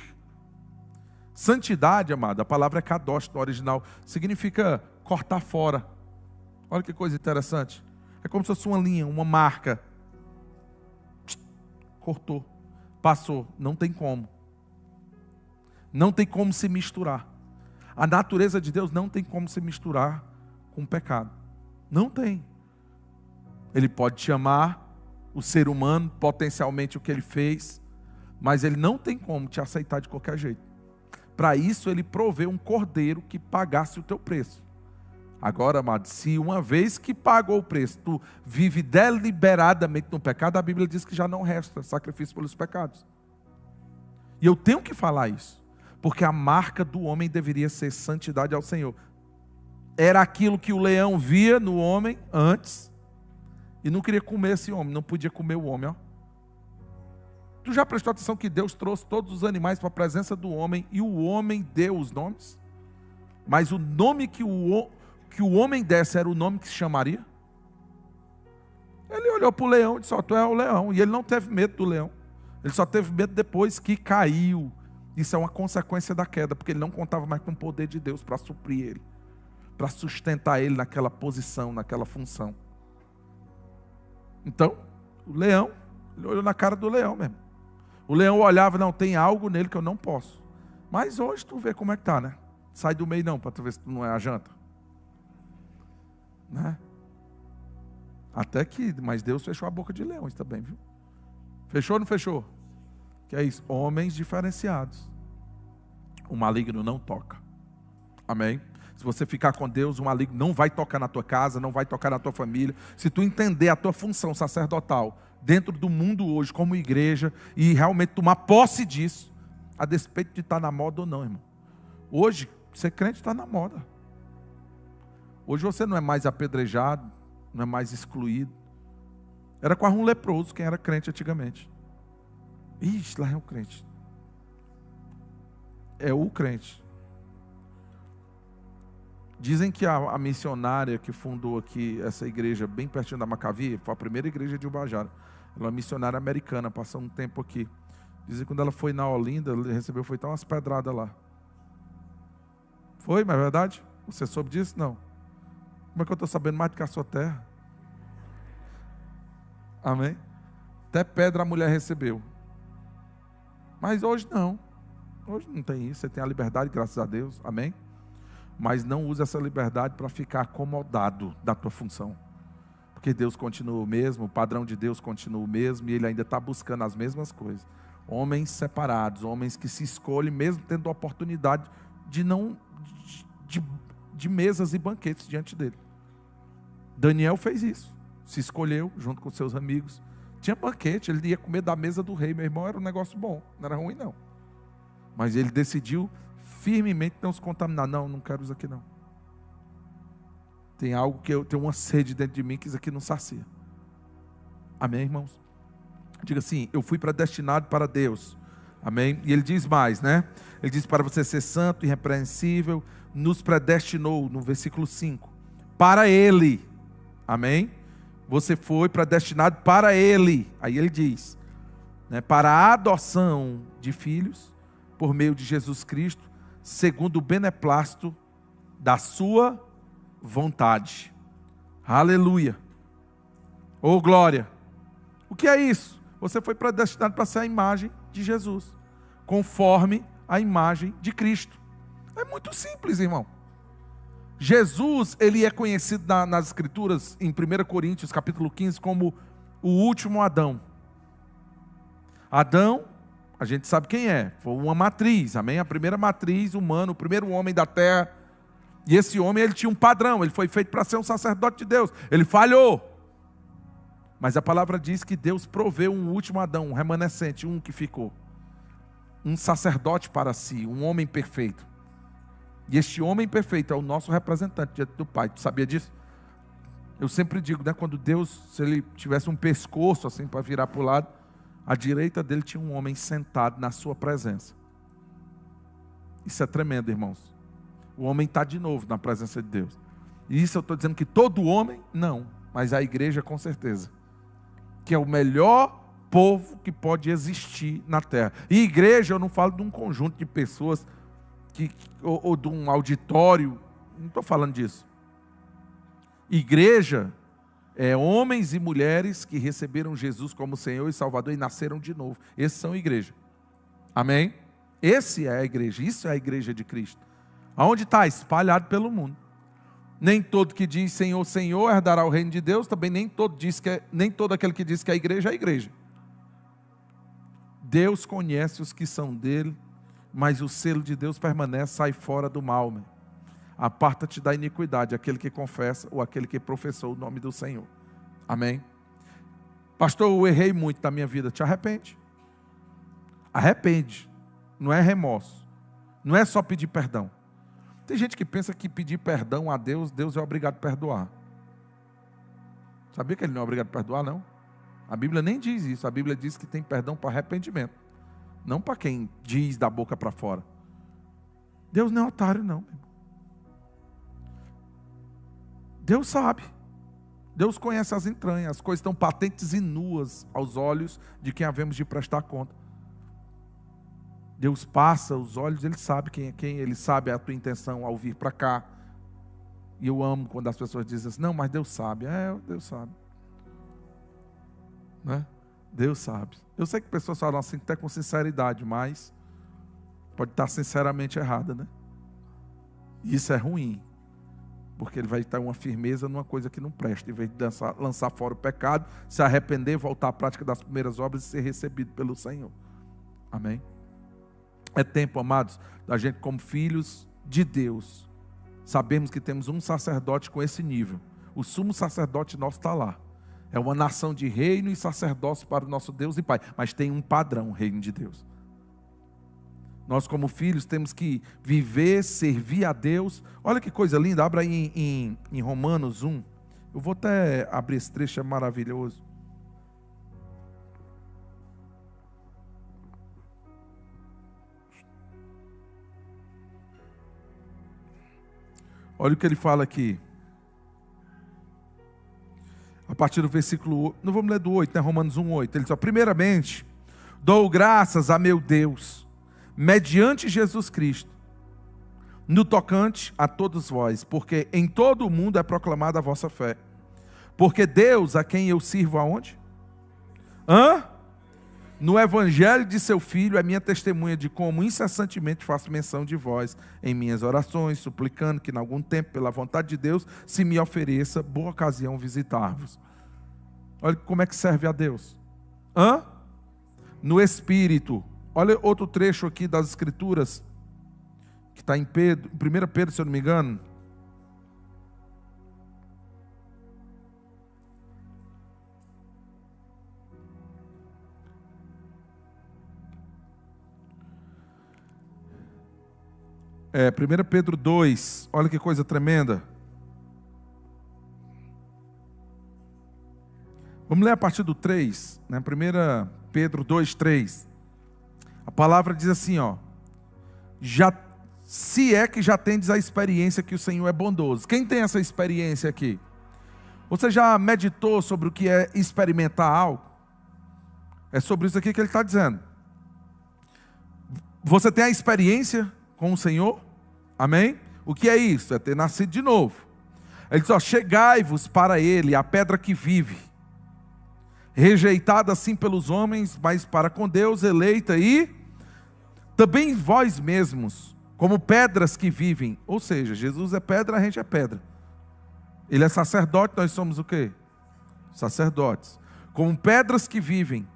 Santidade, amado, a palavra é kadosh no original, significa cortar fora. Olha que coisa interessante. É como se fosse uma linha, uma marca. Cortou, passou, não tem como. Não tem como se misturar. A natureza de Deus não tem como se misturar com o pecado. Não tem. Ele pode te amar, o ser humano, potencialmente o que ele fez, mas ele não tem como te aceitar de qualquer jeito. Para isso ele proveu um cordeiro que pagasse o teu preço. Agora, amado, se uma vez que pagou o preço, tu vive deliberadamente no pecado, a Bíblia diz que já não resta sacrifício pelos pecados. E eu tenho que falar isso, porque a marca do homem deveria ser santidade ao Senhor. Era aquilo que o leão via no homem antes, e não queria comer esse homem, não podia comer o homem. Tu já prestou atenção que Deus trouxe todos os animais para a presença do homem, e o homem deu os nomes? Mas o nome que o homem desse era o nome que se chamaria? Ele olhou para o leão e disse, tu é o leão. E ele não teve medo do leão. Ele só teve medo depois que caiu. Isso é uma consequência da queda, porque ele não contava mais com o poder de Deus para suprir ele, para sustentar ele naquela posição, naquela função. Então, o leão, ele olhou na cara do leão mesmo. O leão olhava, não, tem algo nele que eu não posso. Mas hoje tu vê como é que tá, né? Sai do meio não, para tu ver se tu não é a janta. Né? Mas Deus fechou a boca de leões também, viu? Fechou ou não fechou? Que é isso, homens diferenciados. O maligno não toca. Amém? Se você ficar com Deus, o maligno não vai tocar na tua casa, não vai tocar na tua família. Se tu entender a tua função sacerdotal dentro do mundo hoje como igreja e realmente tomar posse disso, a despeito de estar na moda ou não, irmão. Hoje, ser crente está na moda. Hoje você não é mais apedrejado, não é mais excluído. Era quase um leproso quem era crente antigamente. Ixi, lá é o crente. É o crente. Dizem que a missionária que fundou aqui essa igreja, bem pertinho da Macavi, foi a primeira igreja de Ubajara. Ela é uma missionária americana, passou um tempo aqui. Dizem que quando ela foi na Olinda, ela recebeu, foi tão umas pedradas lá. Foi, mas é verdade? Você soube disso? Não. Como é que eu estou sabendo mais do que a sua terra? Amém? Até pedra a mulher recebeu. Mas hoje não. Hoje não tem isso. Você tem a liberdade, graças a Deus. Amém? Mas não use essa liberdade para ficar acomodado da tua função. Porque Deus continua o mesmo, o padrão de Deus continua o mesmo, e Ele ainda está buscando as mesmas coisas. Homens separados, homens que se escolhem, mesmo tendo a oportunidade de mesas e banquetes diante dele. Daniel fez isso, se escolheu junto com seus amigos. Tinha banquete, ele ia comer da mesa do rei. Meu irmão, era um negócio bom, não era ruim não. Mas ele decidiu firmemente não se contaminar. Não quero isso aqui não. Tem algo que eu tenho uma sede dentro de mim que isso aqui não sacia. Amém, irmãos? Diga assim, eu fui predestinado para Deus. Amém? E ele diz mais, né? Ele diz para você ser santo, irrepreensível, nos predestinou, no versículo 5. Para Ele. Amém? Você foi predestinado para Ele. Aí ele diz, né? Para a adoção de filhos, por meio de Jesus Cristo, segundo o beneplácito da sua vontade. Aleluia. Oh, glória. O que é isso? Você foi predestinado para ser a imagem de Jesus, conforme a imagem de Cristo. É muito simples, irmão. Jesus, ele é conhecido nas Escrituras, em 1 Coríntios, capítulo 15, como o último Adão. Adão, a gente sabe quem é, foi uma matriz, amém? A primeira matriz humana, o primeiro homem da terra. E esse homem, ele tinha um padrão, ele foi feito para ser um sacerdote de Deus. Ele falhou. Mas a palavra diz que Deus proveu um último Adão, um remanescente, um que ficou. Um sacerdote para si, um homem perfeito. E este homem perfeito é o nosso representante diante do Pai. Tu sabia disso? Eu sempre digo, né, quando Deus, se ele tivesse um pescoço assim para virar para o lado, à direita dele tinha um homem sentado na sua presença. Isso é tremendo, irmãos. O homem está de novo na presença de Deus. E isso eu estou dizendo que todo homem, não, mas a igreja com certeza. Que é o melhor povo que pode existir na terra. E igreja, eu não falo de um conjunto de pessoas ou de um auditório, não estou falando disso. Igreja é homens e mulheres que receberam Jesus como Senhor e Salvador e nasceram de novo. Esses são igreja. Amém? Esse é a igreja, isso é a igreja de Cristo. Aonde está? Espalhado pelo mundo. Nem todo que diz Senhor, Senhor herdará o reino de Deus, também nem todo aquele que diz que é a igreja. Deus conhece os que são dele, mas o selo de Deus permanece, sai fora do mal. Meu. Aparta-te da iniquidade, aquele que confessa ou aquele que professou o nome do Senhor. Amém? Pastor, eu errei muito na minha vida. Te arrepende. Arrepende. Não é remorso. Não é só pedir perdão. Tem gente que pensa que pedir perdão a Deus, Deus é obrigado a perdoar. Sabia que Ele não é obrigado a perdoar, não? A Bíblia nem diz isso. A Bíblia diz que tem perdão para arrependimento. Não para quem diz da boca para fora. Deus não é otário, não. Meu irmão. Deus sabe. Deus conhece as entranhas. As coisas estão patentes e nuas aos olhos de quem havemos de prestar conta. Deus passa os olhos, Ele sabe quem é quem, Ele sabe a tua intenção ao vir para cá. E eu amo quando as pessoas dizem assim, não, mas Deus sabe. Deus sabe. Né? Deus sabe. Eu sei que pessoas falam assim até com sinceridade, mas pode estar sinceramente errada, né? E isso é ruim, porque ele vai estar uma firmeza numa coisa que não presta, em vez de lançar fora o pecado, se arrepender, voltar à prática das primeiras obras e ser recebido pelo Senhor. Amém? É tempo, amados, da gente como filhos de Deus, sabemos que temos um sacerdote com esse nível. O sumo sacerdote nosso está lá. É uma nação de reino e sacerdócio para o nosso Deus e Pai. Mas tem um padrão, o reino de Deus. Nós como filhos temos que viver, servir a Deus. Olha que coisa linda, abra aí em Romanos 1. Eu vou até abrir esse trecho, é maravilhoso. Olha o que ele fala aqui. A partir do versículo, não vamos ler do 8, né? Romanos 1, 8. Ele diz, primeiramente, dou graças a meu Deus, mediante Jesus Cristo, no tocante a todos vós, porque em todo o mundo é proclamada a vossa fé. Porque Deus, a quem eu sirvo aonde? No evangelho de seu Filho é minha testemunha de como incessantemente faço menção de vós em minhas orações, suplicando que em algum tempo, pela vontade de Deus, se me ofereça boa ocasião visitar-vos. Olha como é que serve a Deus. no Espírito. Olha outro trecho aqui das Escrituras, que está em Pedro, 1 Pedro, se eu não me engano. É, 1 Pedro 2, olha que coisa tremenda. Vamos ler a partir do 3, né? 1 Pedro 2, 3. A palavra diz assim, ó. Se é que já tendes a experiência que o Senhor é bondoso. Quem tem essa experiência aqui? Você já meditou sobre o que é experimentar algo? É sobre isso aqui que ele está dizendo. Você tem a experiência com o Senhor? Amém? O que é isso? É ter nascido de novo. Ele diz, ó, chegai-vos para Ele, a pedra que vive, rejeitada assim pelos homens, mas para com Deus eleita, e também vós mesmos, como pedras que vivem. Ou seja, Jesus é pedra, a gente é pedra. Ele é sacerdote, nós somos o quê? Sacerdotes. Como pedras que vivem,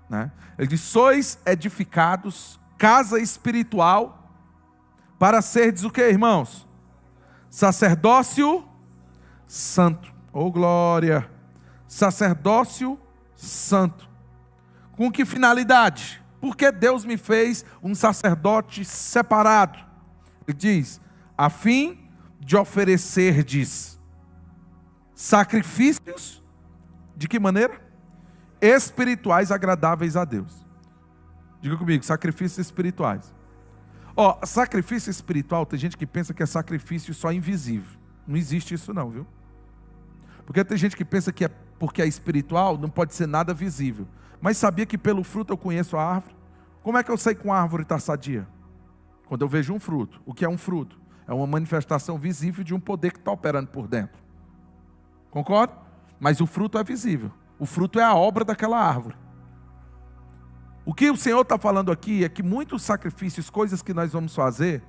né? Ele diz, sois edificados, casa espiritual, para serdes o quê, irmãos? Sacerdócio santo. Oh glória! Sacerdócio santo. Com que finalidade? Porque Deus me fez um sacerdote separado. Ele diz, a fim de oferecerdes sacrifícios, de que maneira? Espirituais agradáveis a Deus. Diga comigo, sacrifícios espirituais. Ó, sacrifício espiritual, tem gente que pensa que é sacrifício só invisível. Não existe isso não, viu? Porque tem gente que pensa que porque é espiritual, não pode ser nada visível. Mas sabia que pelo fruto eu conheço a árvore? Como é que eu sei que uma árvore está sadia? Quando eu vejo um fruto. O que é um fruto? É uma manifestação visível de um poder que está operando por dentro. Concorda? Mas o fruto é visível. O fruto é a obra daquela árvore. O que o Senhor está falando aqui é que muitos sacrifícios, coisas que nós vamos fazer,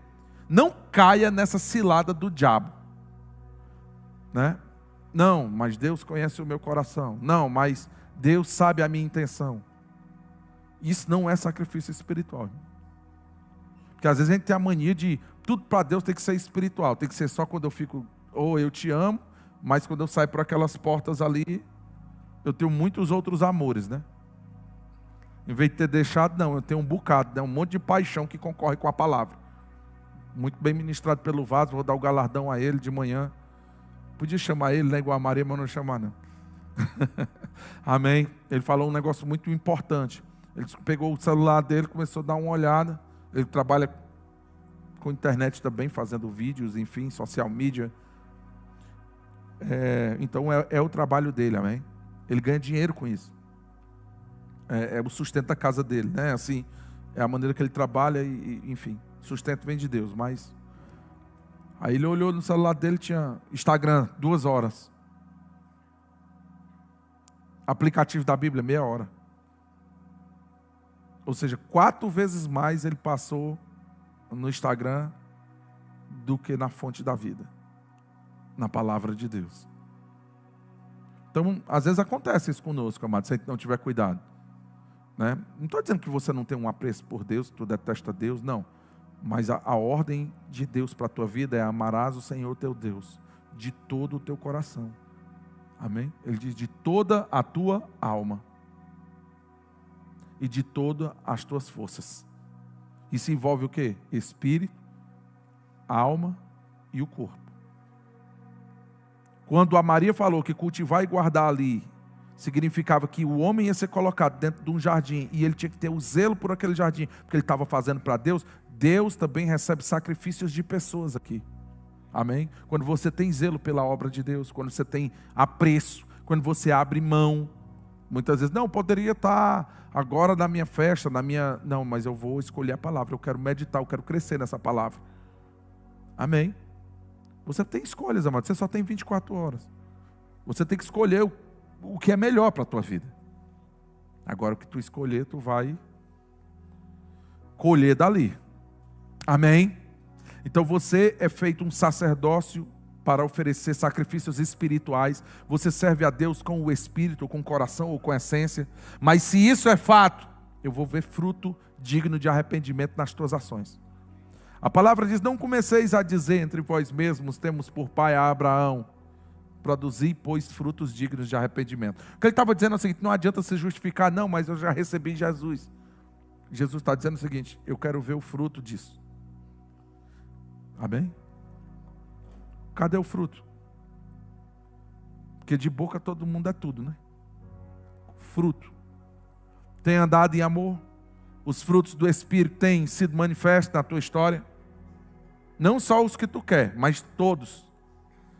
não caia nessa cilada do diabo. Né? Não, mas Deus conhece o meu coração. Não, mas Deus sabe a minha intenção. Isso não é sacrifício espiritual. Porque às vezes a gente tem a mania de tudo para Deus tem que ser espiritual. Tem que ser só quando eu fico, ou eu te amo, mas quando eu saio por aquelas portas ali, eu tenho muitos outros amores, né? Em vez de ter deixado, não, eu tenho um bocado, né? Um monte de paixão que concorre com a palavra. Muito bem ministrado pelo vaso, vou dar o galardão a ele de manhã. Podia chamar ele, né, igual a Maria, mas não chamar não. Amém? Ele falou um negócio muito importante. Ele pegou o celular dele, começou a dar uma olhada. Ele trabalha com internet também, fazendo vídeos, enfim, social media. Então é o trabalho dele, amém? Ele ganha dinheiro com isso. É o sustento da casa dele, né? Assim, é a maneira que ele trabalha e enfim, sustento vem de Deus, mas... Aí ele olhou no celular dele, tinha Instagram, 2 horas. Aplicativo da Bíblia, meia hora. Ou seja, 4 vezes mais ele passou no Instagram do que na fonte da vida, na palavra de Deus. Então, às vezes acontece isso conosco, amado, se a gente não tiver cuidado. Né? Não estou dizendo que você não tem um apreço por Deus, que tu detesta Deus, não. Mas a ordem de Deus para a tua vida é amarás o Senhor teu Deus de todo o teu coração. Amém? Ele diz de toda a tua alma e de todas as tuas forças. Isso envolve o quê? Espírito, alma e o corpo. Quando a Maria falou que cultivar e guardar ali significava que o homem ia ser colocado dentro de um jardim e ele tinha que ter o zelo por aquele jardim, porque ele estava fazendo para Deus, Deus também recebe sacrifícios de pessoas aqui. Amém? Quando você tem zelo pela obra de Deus, quando você tem apreço, quando você abre mão, muitas vezes, não, poderia estar agora na minha festa, não, mas eu vou escolher a palavra, eu quero meditar, eu quero crescer nessa palavra. Amém? Você tem escolhas, amado, você só tem 24 horas. Você tem que escolher o que é melhor para a tua vida. Agora o que tu escolher, tu vai colher dali. Amém? Então você é feito um sacerdócio para oferecer sacrifícios espirituais. Você serve a Deus com o espírito, com o coração ou com a essência. Mas se isso é fato, eu vou ver fruto digno de arrependimento nas tuas ações. A palavra diz: não comeceis a dizer entre vós mesmos, temos por pai a Abraão. Produzi, pois, frutos dignos de arrependimento. O que ele estava dizendo é o seguinte: não adianta se justificar, não, mas eu já recebi Jesus. Jesus está dizendo o seguinte: eu quero ver o fruto disso. Amém? Cadê o fruto? Porque de boca todo mundo é tudo, né? Fruto. Tem andado em amor. Os frutos do Espírito têm sido manifestos na tua história. Não só os que tu quer, mas todos.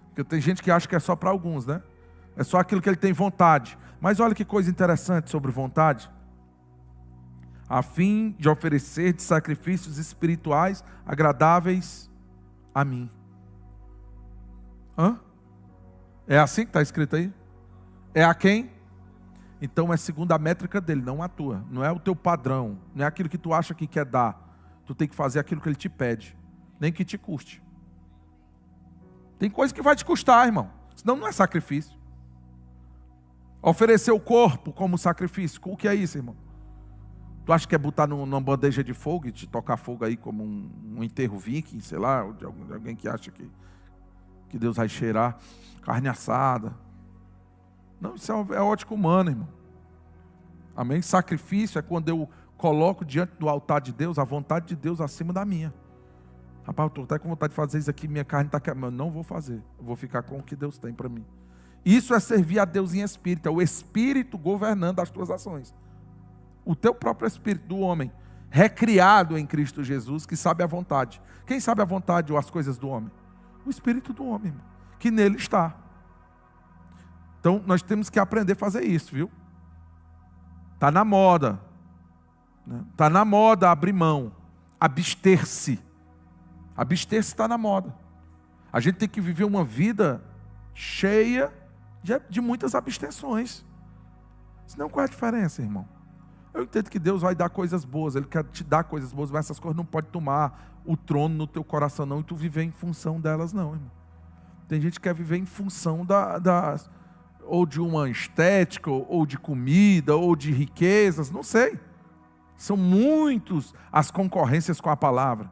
Porque tem gente que acha que é só para alguns, né? É só aquilo que ele tem vontade. Mas olha que coisa interessante sobre vontade. A fim de oferecer de sacrifícios espirituais agradáveis a mim. Hã? É assim que está escrito aí? É a quem? Então é segundo a métrica dele, não a tua. Não é o teu padrão. Não é aquilo que tu acha que quer dar. Tu tem que fazer aquilo que ele te pede. Nem que te custe. Tem coisa que vai te custar, irmão. Senão não é sacrifício. Oferecer o corpo como sacrifício. O que é isso, irmão? Tu acha que é botar numa bandeja de fogo e te tocar fogo aí como um enterro viking, sei lá, de alguém que acha que Deus vai cheirar carne assada. Não, isso é ótica humana, irmão. Amém? Sacrifício é quando eu coloco diante do altar de Deus a vontade de Deus acima da minha. Rapaz, eu estou até com vontade de fazer isso aqui, minha carne está queimando. Não vou fazer, eu vou ficar com o que Deus tem para mim. Isso é servir a Deus em espírito, é o Espírito governando as tuas ações. O teu próprio espírito do homem, recriado em Cristo Jesus, que sabe a vontade. Quem sabe a vontade ou as coisas do homem? O Espírito do homem, irmão, que nele está. Então, nós temos que aprender a fazer isso, viu? Está na moda. Está na moda abrir mão, abster-se. Abster-se está na moda. A gente tem que viver uma vida cheia de muitas abstenções. Senão qual é a diferença, irmão? Eu entendo que Deus vai dar coisas boas, Ele quer te dar coisas boas, mas essas coisas não podem tomar o trono no teu coração não, e tu viver em função delas não, irmão. Tem gente que quer viver em função ou de uma estética, ou de comida, ou de riquezas, não sei. São muitos as concorrências com a palavra.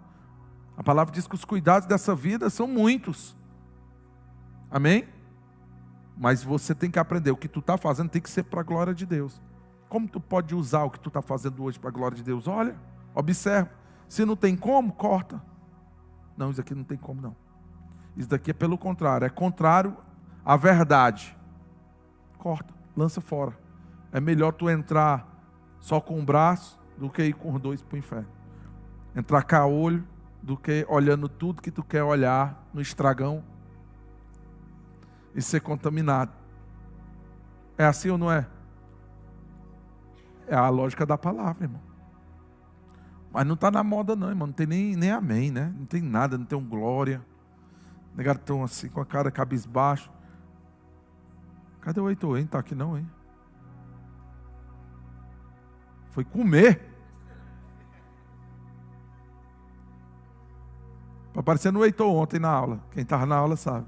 A palavra diz que os cuidados dessa vida são muitos. Amém? Mas você tem que aprender, o que tu está fazendo tem que ser para a glória de Deus. Como tu pode usar o que tu está fazendo hoje para a glória de Deus? Olha, observa. Se não tem como, corta. Não, isso aqui não tem como não. Isso daqui é pelo contrário, é contrário à verdade. Corta, lança fora. É melhor tu entrar só com um braço do que ir com os dois para o inferno. Entrar caolho do que olhando tudo que tu quer olhar no estragão e ser contaminado. É assim ou não é? É a lógica da palavra, irmão. Mas não está na moda não, irmão. Não tem nem amém, né? Não tem nada, não tem um glória. Negado estão assim com a cara cabisbaixo. Cadê o Heitor, hein? Está aqui não, hein? Foi comer. Aparecendo o Heitor ontem na aula. Quem estava na aula sabe.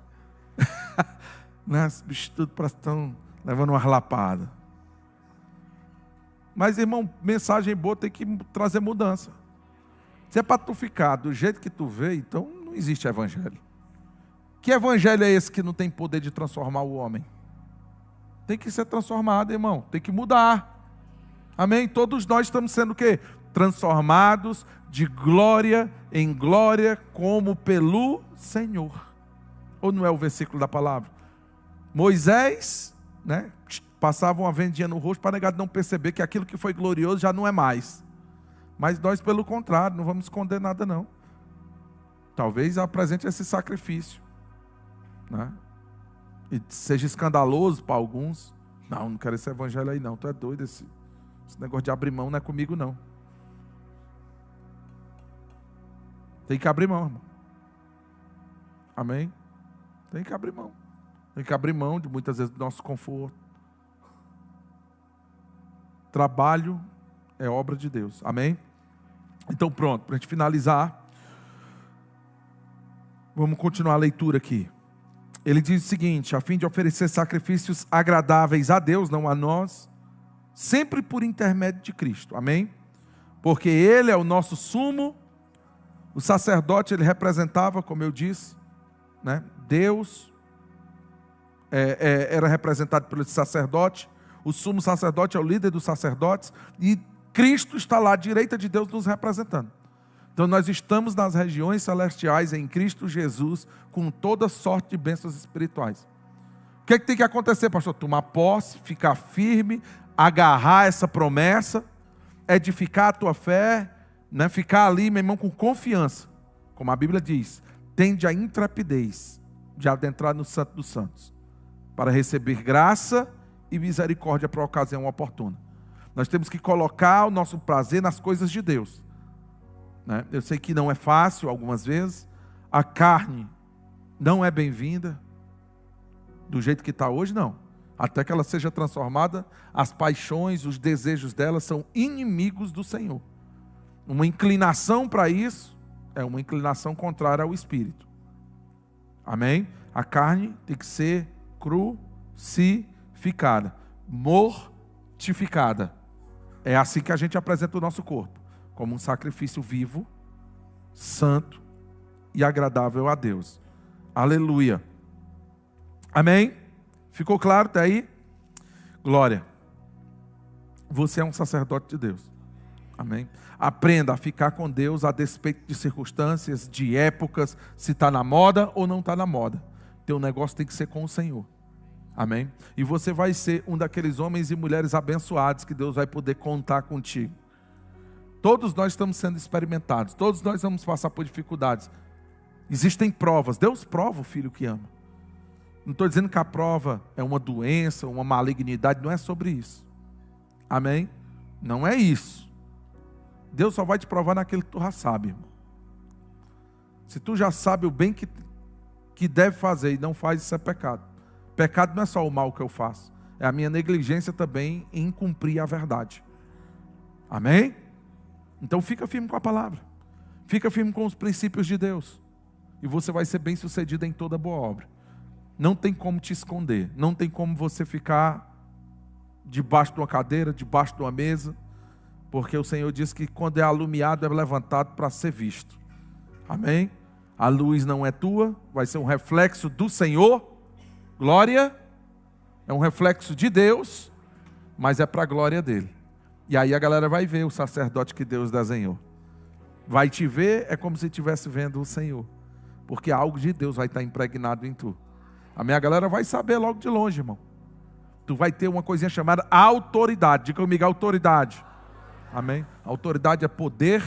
Né? Os bichos tudo estão levando umas lapadas. Mas, irmão, mensagem boa tem que trazer mudança. Se é para tu ficar do jeito que tu vê, então não existe evangelho. Que evangelho é esse que não tem poder de transformar o homem? Tem que ser transformado, irmão. Tem que mudar. Amém? Todos nós estamos sendo o quê? Transformados de glória em glória, como pelo Senhor. Ou não é o versículo da palavra? Moisés, né, passava uma vendinha no rosto para negar de não perceber que aquilo que foi glorioso já não é mais. Mas nós, pelo contrário, não vamos esconder nada não. Talvez apresente esse sacrifício, né? E seja escandaloso para alguns. Não quero esse evangelho aí não, tu é doido, esse negócio de abrir mão não é comigo não. Tem que abrir mão, irmão. Amém? Tem que abrir mão. Tem que abrir mão de muitas vezes do nosso conforto. Trabalho é obra de Deus. Amém? Então pronto, para a gente finalizar, vamos continuar a leitura aqui. Ele diz o seguinte: a fim de oferecer sacrifícios agradáveis a Deus, não a nós, sempre por intermédio de Cristo, amém? Porque Ele é o nosso sumo, o sacerdote ele representava, como eu disse, né? Deus era representado pelo sacerdote, o sumo sacerdote é o líder dos sacerdotes, e Cristo está lá à direita de Deus nos representando. Então nós estamos nas regiões celestiais em Cristo Jesus, com toda sorte de bênçãos espirituais. O que tem que acontecer, pastor? Tomar posse, ficar firme, agarrar essa promessa, edificar a tua fé, né? Ficar ali, meu irmão, com confiança. Como a Bíblia diz, tende a intrepidez de adentrar no Santo dos Santos, para receber graça e misericórdia para a ocasião oportuna. Nós temos que colocar o nosso prazer nas coisas de Deus, né? Eu sei que não é fácil algumas vezes, a carne não é bem-vinda, do jeito que está hoje, não. Até que ela seja transformada, as paixões, os desejos dela são inimigos do Senhor. Uma inclinação para isso é uma inclinação contrária ao Espírito. Amém? A carne tem que ser crucificada, mortificada. É assim que a gente apresenta o nosso corpo, como um sacrifício vivo, santo e agradável a Deus. Aleluia. Amém? Ficou claro até aí? Glória. Você é um sacerdote de Deus. Amém? Aprenda a ficar com Deus a despeito de circunstâncias, de épocas, se está na moda ou não está na moda. Teu negócio tem que ser com o Senhor. Amém? E você vai ser um daqueles homens e mulheres abençoados que Deus vai poder contar contigo. Todos nós estamos sendo experimentados. Todos nós vamos passar por dificuldades. Existem provas. Deus prova o filho que ama. Não estou dizendo que a prova é uma doença, uma malignidade. Não é sobre isso. Amém? Não é isso. Deus só vai te provar naquilo que tu já sabe, irmão. Se tu já sabe o bem que deve fazer e não faz, isso é pecado. Pecado não é só o mal que eu faço, é a minha negligência também em cumprir a verdade. Amém? Então fica firme com a palavra, fica firme com os princípios de Deus, e você vai ser bem sucedido em toda boa obra. Não tem como te esconder, não tem como você ficar debaixo de uma cadeira, debaixo de uma mesa, porque o Senhor diz que quando é alumiado é levantado para ser visto. Amém? A luz não é tua, vai ser um reflexo do Senhor. Glória, é um reflexo de Deus, mas é para a glória dele. E aí a galera vai ver o sacerdote que Deus desenhou. Vai te ver, é como se estivesse vendo o Senhor, porque algo de Deus vai estar impregnado em tu. A minha galera vai saber logo de longe, irmão. Tu vai ter uma coisinha chamada autoridade. Diga comigo, autoridade. Amém? Autoridade é poder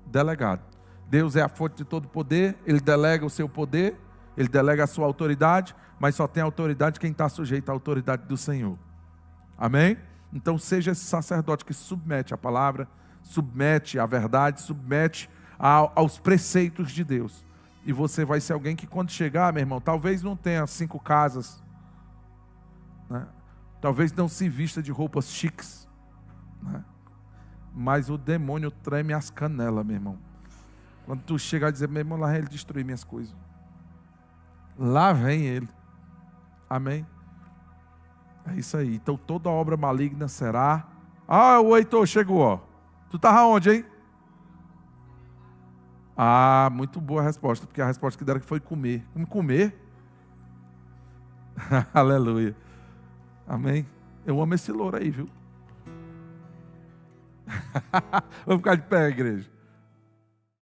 delegado. Deus é a fonte de todo poder, Ele delega o seu poder, Ele delega a sua autoridade, mas só tem autoridade quem está sujeito à autoridade do Senhor. Amém? Então seja esse sacerdote que submete a palavra, submete a verdade, submete aos preceitos de Deus. E você vai ser alguém que quando chegar, meu irmão, talvez não tenha 5 casas, né? Talvez não se vista de roupas chiques, né? Mas o demônio treme as canelas, meu irmão. Quando tu chegar a dizer, meu irmão, lá vem ele destruir minhas coisas. Lá vem ele. Amém? É isso aí. Então toda obra maligna será... Ah, o Heitor chegou, ó. Tu estava onde, hein? Ah, muito boa a resposta, porque a resposta que deram foi comer. Como comer? Aleluia. Amém? Eu amo esse louro aí, viu? Vamos ficar de pé, igreja.